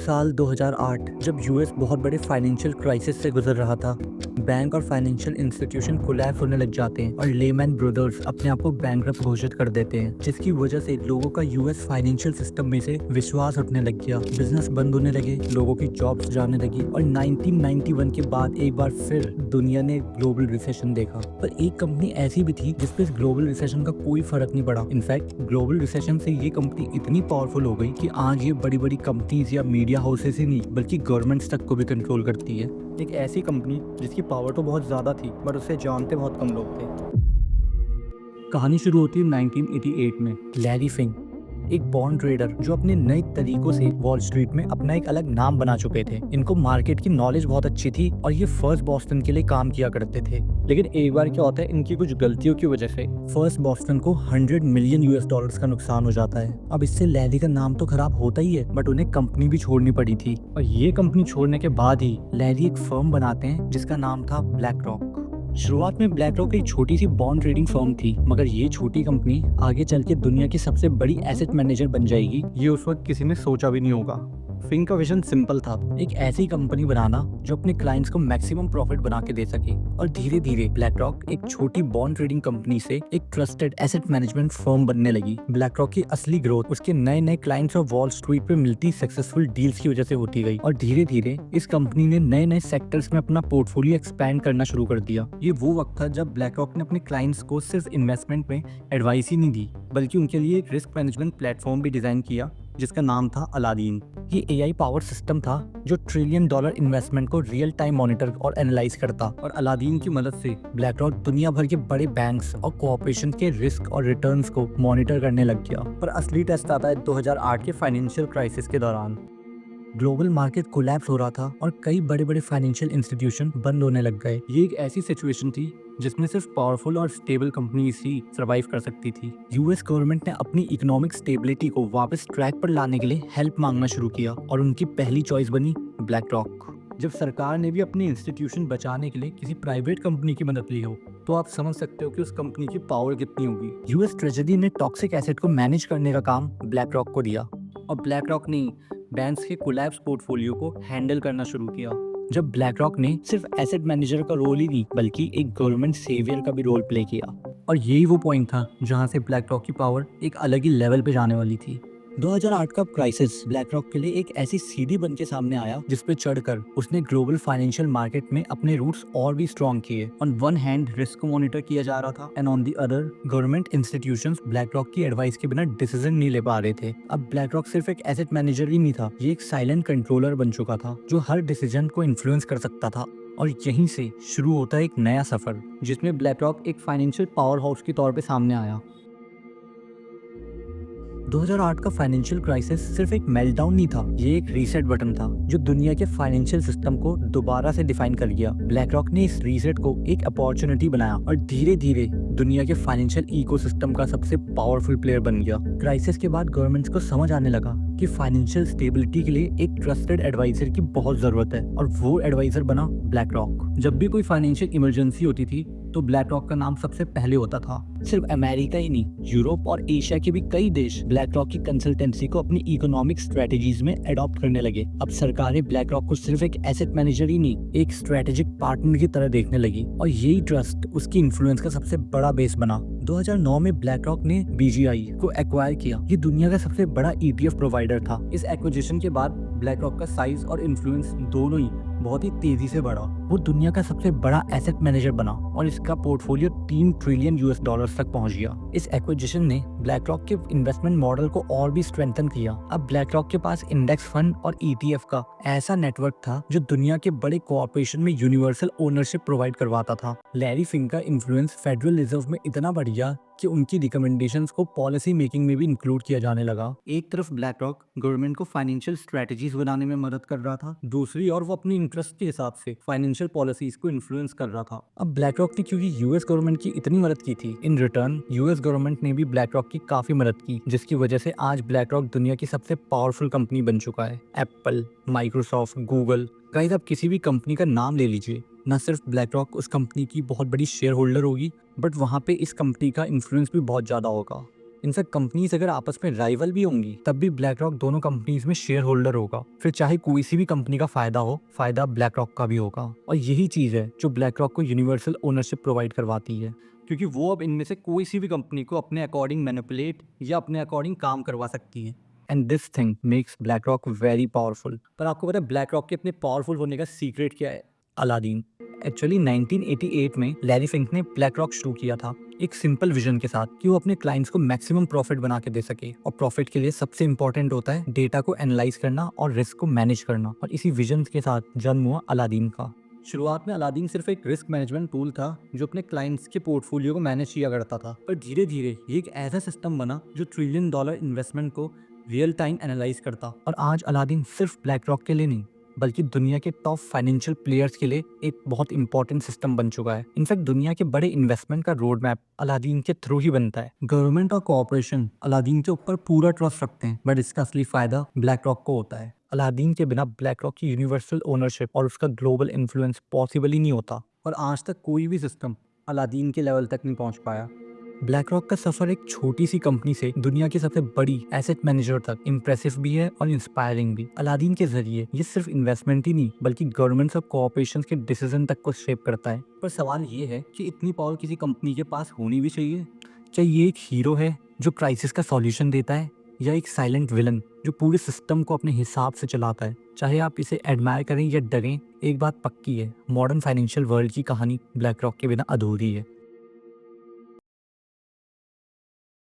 साल 2008 जब यूएस बहुत बड़े फाइनेंशियल क्राइसिस से गुजर रहा था। बैंक और फाइनेंशियल इंस्टीट्यूशन कोलैप्स होने लग जाते हैं और लेमैन ब्रदर्स अपने आप को बैंकरप्ट घोषित कर देते हैं, जिसकी वजह से लोगों का यूएस फाइनेंशियल सिस्टम में से विश्वास उठने लग गया। बिजनेस बंद होने लगे, लोगों की जॉब्स जाने लगी और 1991 के बाद एक बार फिर दुनिया ने ग्लोबल रिसेशन देखा। पर एक कंपनी ऐसी भी थी जिसपे इस ग्लोबल रिसेशन का कोई फर्क नहीं पड़ा। इनफैक्ट ग्लोबल रिसेशन से ये कंपनी इतनी पावरफुल हो गई कि आज ये बड़ी बड़ी कंपनीज या मीडिया हाउसेस ही नहीं बल्कि गवर्नमेंट्स तक को भी कंट्रोल करती है। एक ऐसी कंपनी जिसकी पावर तो बहुत ज़्यादा थी बट उसे जानते बहुत कम लोग थे। कहानी शुरू होती है 1988 में। लैरी फिंक एक बॉन्ड ट्रेडर जो अपने नए तरीकों से वॉल स्ट्रीट में अपना एक अलग नाम बना चुके थे। इनको मार्केट की नॉलेज बहुत अच्छी थी और ये फर्स्ट बॉस्टन के लिए काम किया करते थे। लेकिन एक बार क्या होता है, इनकी कुछ गलतियों की वजह से फर्स्ट बॉस्टन को 100 मिलियन यूएस डॉलर्स का नुकसान हो जाता है। अब इससे लैरी का नाम तो खराब होता ही है बट उन्हें कंपनी भी छोड़नी पड़ी थी। और ये कंपनी छोड़ने के बाद ही लैरी एक फर्म बनाते हैं जिसका नाम था ब्लैक रॉक। शुरुआत में ब्लैक रॉक एक छोटी सी बॉन्ड ट्रेडिंग फर्म थी, मगर ये छोटी कंपनी आगे चल के दुनिया की सबसे बड़ी एसेट मैनेजर बन जाएगी, ये उस वक्त किसी ने सोचा भी नहीं होगा। फिंक का विजन सिंपल था, एक ऐसी कंपनी बनाना जो अपने क्लाइंट्स को मैक्सिमम प्रॉफिट बना के दे सके। और धीरे धीरे ब्लैक रॉक एक छोटी बॉन्ड ट्रेडिंग कंपनी से एक ट्रस्टेड एसेट मैनेजमेंट फर्म बनने लगी। ब्लैक रॉक की असली ग्रोथ उसके नए नए क्लाइंट्स और वॉल स्ट्रीट पे मिलती सक्सेसफुल डील्स की वजह से होती गई। और धीरे धीरे इस कंपनी ने नए नए सेक्टर्स में अपना पोर्टफोलियो एक्सपैंड करना शुरू कर दिया। ये वो वक्त था जब ब्लैक रॉक ने अपने क्लाइंट्स को सिर्फ इन्वेस्टमेंट में एडवाइस ही नहीं दी बल्कि उनके लिए एक रिस्क मैनेजमेंट प्लेटफॉर्म भी डिजाइन किया जिसका नाम था अलादीन। ये एआई पावर सिस्टम था जो $1 ट्रिलियन इन्वेस्टमेंट को रियल टाइम मॉनिटर और एनालाइज करता। और अलादीन की मदद से ब्लैक रॉक दुनिया भर के बड़े बैंक्स और कोऑपरेशन के रिस्क और रिटर्न्स को मॉनिटर करने लग गया। पर असली टेस्ट आता है 2008 के फाइनेंशियल क्राइसिस के दौरान। ग्लोबल मार्केट कोलैप्स हो रहा था और कई बड़े बड़े फाइनेंशियल इंस्टीट्यूशन बंद होने लग गए। ये एक ऐसी सिचुएशन थी जिसमें सिर्फ पावरफुल और स्टेबल कंपनीज ही सरवाइव कर सकती थी। यूएस गवर्नमेंट ने अपनी इकोनॉमिक स्टेबिलिटी को वापस ट्रैक पर लाने के लिए हेल्प मांगना शुरू किया और उनकी पहली चॉइस बनी ब्लैक रॉक। जब सरकार ने भी अपनी इंस्टीट्यूशन बचाने के लिए किसी प्राइवेट कंपनी की मदद ली हो तो आप समझ सकते हो कि उस कंपनी की पावर कितनी होगी। यूएस ट्रेजरी ने टॉक्सिक एसेट को मैनेज करने का काम ब्लैक रॉक को दिया और ब्लैक रॉक ने बैंक्स के कोलैप्स पोर्टफोलियो को हैंडल करना शुरू किया। जब ब्लैक रॉक ने सिर्फ एसेट मैनेजर का रोल ही नहीं बल्कि एक गवर्नमेंट सेवियर का भी रोल प्ले किया। और यही वो पॉइंट था जहां से ब्लैक रॉक की पावर एक अलग ही लेवल पे जाने वाली थी। 2008 का क्राइसिस ब्लैक रॉक के लिए एक ऐसी सीढ़ी बन के सामने आया जिस पे चढ़कर उसने ग्लोबल फाइनेंशियल मार्केट में अपने रूट्स और भी स्ट्रॉन्ग किए। ऑन वन हैंड रिस्क को मॉनिटर किया जा रहा था and on the other government institutions black rock की एडवाइस के बिना डिसीजन नहीं ले पा रहे थे। अब ब्लैक रॉक सिर्फ एक एसेट मैनेजर ही नहीं था, ये एक साइलेंट कंट्रोलर बन चुका था जो हर डिसीजन को इन्फ्लुएंस कर सकता था। और यहीं से शुरू होता है एक नया सफर जिसमें ब्लैक रॉक एक फाइनेंशियल पावर हाउस के तौर पे सामने आया। 2008 का फाइनेंशियल क्राइसिस सिर्फ एक मेल्टडाउन नहीं था, ये एक रीसेट बटन था जो दुनिया के फाइनेंशियल सिस्टम को दोबारा से डिफाइन कर गया। ब्लैक रॉक ने इस रीसेट को एक अपॉर्चुनिटी बनाया और धीरे धीरे दुनिया के फाइनेंशियल इकोसिस्टम का सबसे पावरफुल प्लेयर बन गया। क्राइसिस के बाद गवर्नमेंट्स को समझ आने लगा कि फाइनेंशियल स्टेबिलिटी के लिए एक ट्रस्टेड एडवाइजर की बहुत जरूरत है और वो एडवाइजर बना ब्लैक रॉक। जब भी कोई फाइनेंशियल इमरजेंसी होती थी तो ब्लैक रॉक का नाम सबसे पहले होता था। सिर्फ अमेरिका ही नहीं, यूरोप और एशिया के भी कई देश ब्लैक रॉक की कंसल्टेंसी को अपनी इकोनॉमिक स्ट्रेटेजीज में अडॉप्ट करने लगे। अब सरकारें ब्लैक रॉक को सिर्फ एक एसेट मैनेजर ही नहीं, एक स्ट्रेटेजिक पार्टनर की तरह देखने लगी और यही ट्रस्ट उसकी इन्फ्लुएंस का सबसे बड़ा बेस बना। 2009 में ब्लैक रॉक ने बीजीआई को एक्वायर किया। ये दुनिया का सबसे बड़ा ईटीएफ प्रोवाइडर था। इस एक्विजिशन के बाद ब्लैक रॉक का साइज और इन्फ्लुएंस दोनों ही बहुत ही तेजी से बढ़ा। वो दुनिया का सबसे बड़ा एसेट मैनेजर बना और इसका पोर्टफोलियो $3 ट्रिलियन तक पहुंच गया। इस एक्विजिशन ने ब्लैक रॉक के इन्वेस्टमेंट मॉडल को और भी स्ट्रेंथन किया। अब ब्लैक रॉक के पास इंडेक्स फंड और ईटीएफ का ऐसा नेटवर्क था जो दुनिया के बड़े कोऑपरेशन में यूनिवर्सल ओनरशिप प्रोवाइड करवाता था। लैरी फिंक का इन्फ्लुएंस फेडरल रिजर्व में इतना बढ़ गया कि उनकी रिकमेंडेशंस को पॉलिसी मेकिंग में भी इंक्लूड किया जाने लगा। एक तरफ ब्लैक रॉक गवर्नमेंट को फाइनेंशियल स्ट्रेटजीज बनाने में मदद कर रहा था, दूसरी और वो अपनी इंटरेस्ट के हिसाब से फाइनेंशियल पॉलिसीज को इन्फ्लुएंस कर रहा था। अब ब्लैक रॉक ने क्योंकि यूएस गवर्नमेंट की इतनी मदद की थी, इन रिटर्न यूएस गवर्नमेंट ने भी ब्लैक रॉक की काफी मदद की, जिसकी वजह से आज ब्लैक रॉक दुनिया की सबसे पावरफुल कंपनी बन चुका है। एप्पल, माइक्रोसॉफ्ट, गूगल, गाइस आप किसी भी कंपनी का नाम ले लीजिए, न सिर्फ ब्लैक रॉक उस कंपनी की बहुत बड़ी शेयर होल्डर होगी बट वहाँ पे इस कंपनी का इन्फ्लुएंस भी बहुत ज़्यादा होगा। इनफैक्ट कंपनीज अगर आपस में राइवल भी होंगी तब भी ब्लैक रॉक दोनों कंपनीज में शेयर होल्डर होगा। फिर चाहे कोई सी भी कंपनी का फायदा हो, फायदा ब्लैक रॉक का भी होगा। और यही चीज़ है जो ब्लैक रॉक को यूनिवर्सल ओनरशिप प्रोवाइड करवाती है, क्योंकि वो अब इनमें से कोई सी भी कंपनी को अपने अकॉर्डिंग मैनिपुलेट या अपने अकॉर्डिंग काम करवा सकती है। And this thing makes black rock very powerful. पर आपको पता है ब्लैक रॉक के अपने पावरफुल होने का सीक्रेट क्या है? अलादीन। एक्चुअली 1988 में लैरी फिंक ने ब्लैक रॉक शुरू किया था एक सिंपल विजन के साथ कि वो अपने क्लाइंट्स को मैक्सिमम प्रॉफिट बना के दे सके। और प्रॉफिट के लिए सबसे इंपॉर्टेंट होता है डेटा को एनालाइज करना और रिस्क को मैनेज करना। और इसी विजन के साथ जन्म हुआ अलादीन का। शुरुआत में अलादीन सिर्फ एक रिस्क मैनेजमेंट टूल था जो अपने क्लाइंट्स के पोर्टफोलियो को मैनेज किया करता था, पर धीरे धीरे ये एक ऐसा सिस्टम बना जो ट्रिलियन डॉलर इन्वेस्टमेंट को रियल टाइम एनालाइज करता। और आज अलादीन सिर्फ ब्लैक रॉक के लिए नहीं बल्कि दुनिया के टॉप फाइनेंशियल प्लेयर्स के लिए एक बहुत इंपॉर्टेंट सिस्टम बन चुका है। इनफैक्ट दुनिया के बड़े इन्वेस्टमेंट का रोड मैप अलादीन के थ्रू ही बनता है। गवर्नमेंट और कॉर्पोरेशन अलादीन के ऊपर पूरा ट्रस्ट रखते हैं, बट इसका असली फायदा ब्लैक रॉक को होता है। अलादीन के बिना ब्लैक रॉक की यूनिवर्सल ओनरशिप और उसका ग्लोबल इन्फ्लुएंस पॉसिबल ही नहीं होता। और आज तक कोई भी सिस्टम अलादीन के लेवल तक नहीं पहुंच पाया। ब्लैक रॉक का सफर एक छोटी सी कंपनी से दुनिया की सबसे बड़ी एसेट मैनेजर तक इम्प्रेसिव भी है और इंस्पायरिंग भी। अलादीन के जरिए ये सिर्फ इन्वेस्टमेंट ही नहीं बल्कि गवर्नमेंट्स और कॉर्पोरेशन के डिसीजन तक को शेप करता है। पर सवाल ये है कि इतनी पावर किसी कंपनी के पास होनी भी चाहिए? चाहे ये एक हीरो है जो क्राइसिस का सॉल्यूशन देता है या एक साइलेंट विलन जो पूरे सिस्टम को अपने हिसाब से चलाता है। चाहे आप इसे एडमायर करें या डरें, एक बात पक्की है, मॉडर्न फाइनेंशियल वर्ल्ड की कहानी ब्लैक रॉक के बिना अधूरी है।